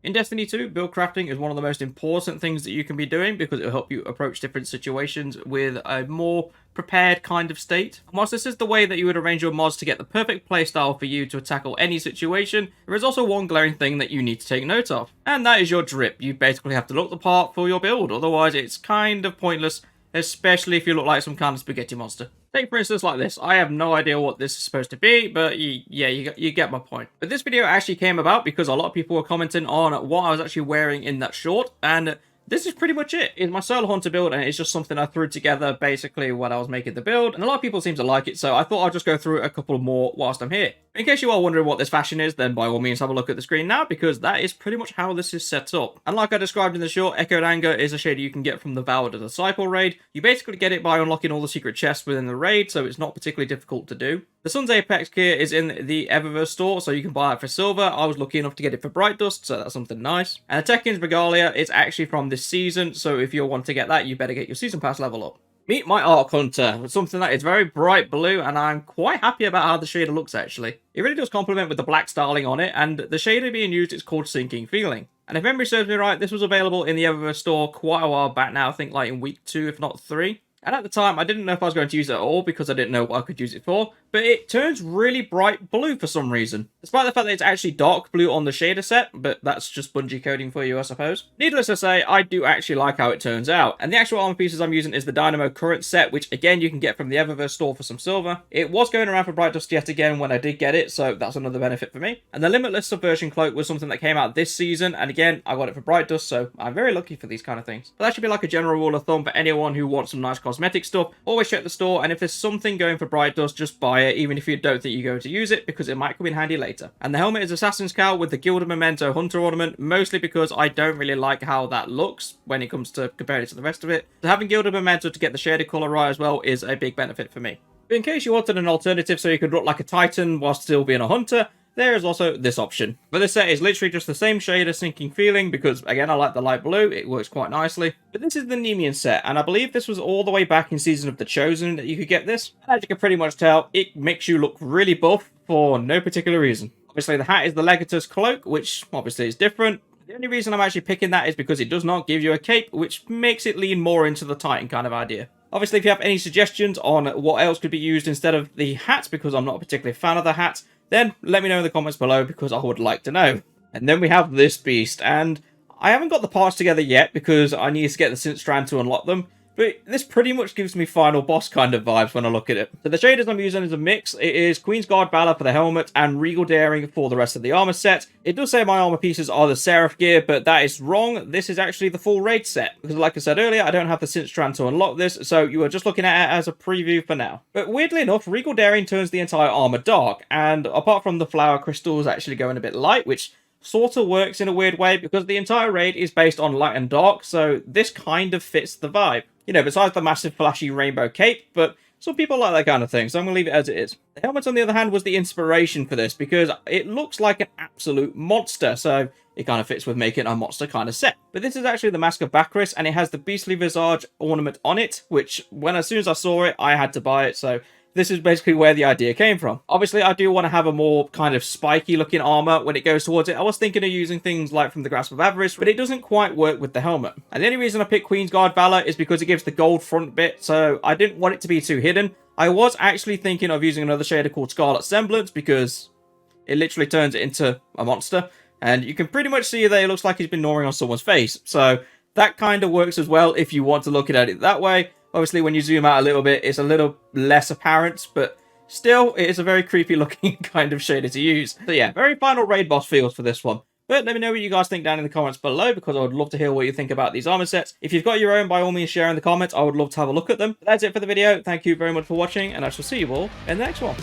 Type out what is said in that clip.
In Destiny 2, build crafting is one of the most important things that you can be doing because it'll help you approach different situations with a more prepared kind of state. And whilst this is the way that you would arrange your mods to get the perfect playstyle for you to tackle any situation, there is also one glaring thing that you need to take note of, and that is your drip. You basically have to look the part for your build, otherwise it's kind of pointless, especially if you look like some kind of spaghetti monster. Take for instance like this. I have no idea what this is supposed to be, but yeah, you get my point. But this video actually came about because a lot of people were commenting on what I was actually wearing in that short, and this is pretty much it. It's my solo hunter build, and it's just something I threw together basically when I was making the build, and a lot of people seem to like it, so I thought I'd just go through a couple more whilst I'm here. In case you are wondering what this fashion is, then by all means have a look at the screen now, because that is pretty much how this is set up. And like I described in the short, Echoed Anger is a shader you can get from the Vowed Disciple raid. You basically get it by unlocking all the secret chests within the raid, so it's not particularly difficult to do. The Sun's Apex gear is in the Eververse store, so you can buy it for silver. I was lucky enough to get it for Bright Dust, so that's something nice. And the Tekken's Regalia is actually from this season, so if you want to get that, you better get your Season Pass level up. Meet my Arc Hunter, something that is very bright blue, and I'm quite happy about how the shader looks actually. It really does complement with the black styling on it, and the shader being used is called Sinking Feeling. And if memory serves me right, this was available in the Eververse store quite a while back now, I think like in week 2, if not 3. And at the time, I didn't know if I was going to use it at all because I didn't know what I could use it for, but it turns really bright blue for some reason. Despite the fact that it's actually dark blue on the shader set, but that's just Bungie coding for you, I suppose. Needless to say, I do actually like how it turns out. And the actual armor pieces I'm using is the Dynamo Current set, which again, you can get from the Eververse store for some silver. It was going around for Bright Dust yet again when I did get it, so that's another benefit for me. And the Limitless Subversion Cloak was something that came out this season, and again, I got it for Bright Dust, so I'm very lucky for these kind of things. But that should be like a general rule of thumb for anyone who wants some nice cosmetic stuff. Always check the store, and if there's something going for Bright Dust, just buy it, even if you don't think you're going to use it, because it might come in handy later. And the helmet is Assassin's Cowl with the Gilded Memento Hunter ornament, mostly because I don't really like how that looks when it comes to comparing it to the rest of it. So having Gilded Memento to get the shaded colour right as well is a big benefit for me. But in case you wanted an alternative so you could look like a Titan while still being a Hunter, there is also this option. But this set is literally just the same shader, Sinking Feeling, because again I like the light blue, it works quite nicely. But this is the Nemean set, and I believe this was all the way back in Season of the Chosen that you could get this. And as you can pretty much tell, it makes you look really buff for no particular reason. Obviously the hat is the Legatus Cloak, which obviously is different. The only reason I'm actually picking that is because it does not give you a cape, which makes it lean more into the Titan kind of idea. Obviously if you have any suggestions on what else could be used instead of the hat, because I'm not a particularly fan of the hat, then let me know in the comments below because I would like to know. And then we have this beast, and I haven't got the parts together yet because I need to get the Synth Strand to unlock them, but this pretty much gives me final boss kind of vibes when I look at it. So the shaders I'm using is a mix. It is Queen's Guard Valor for the helmet and Regal Daring for the rest of the armor set. It does say my armor pieces are the Seraph gear, but that is wrong. This is actually the full raid set, because like I said earlier, I don't have the Synth Strand to unlock this, so you are just looking at it as a preview for now. But weirdly enough, Regal Daring turns the entire armor dark, and apart from the flower crystals actually going a bit light, which sort of works in a weird way because the entire raid is based on light and dark, so this kind of fits the vibe. You know, besides the massive flashy rainbow cape, but some people like that kind of thing, so I'm going to leave it as it is. The helmet, on the other hand, was the inspiration for this because it looks like an absolute monster, so it kind of fits with making a monster kind of set. But this is actually the Mask of Bacchus, and it has the Beastly Visage ornament on it, which, as soon as I saw it, I had to buy it, so this is basically where the idea came from. Obviously, I do want to have a more kind of spiky looking armor when it goes towards it. I was thinking of using things like from the Grasp of Avarice, but it doesn't quite work with the helmet. And the only reason I picked Queen's Guard Valor is because it gives the gold front bit, so I didn't want it to be too hidden. I was actually thinking of using another shader called Scarlet Semblance because it literally turns it into a monster. And you can pretty much see that it looks like he's been gnawing on someone's face. So that kind of works as well if you want to look at it that way. Obviously, when you zoom out a little bit, it's a little less apparent, but still, it is a very creepy looking kind of shader to use. So yeah, very final raid boss feels for this one. But let me know what you guys think down in the comments below, because I would love to hear what you think about these armor sets. If you've got your own, by all means share in the comments. I would love to have a look at them. But that's it for the video. Thank you very much for watching, and I shall see you all in the next one.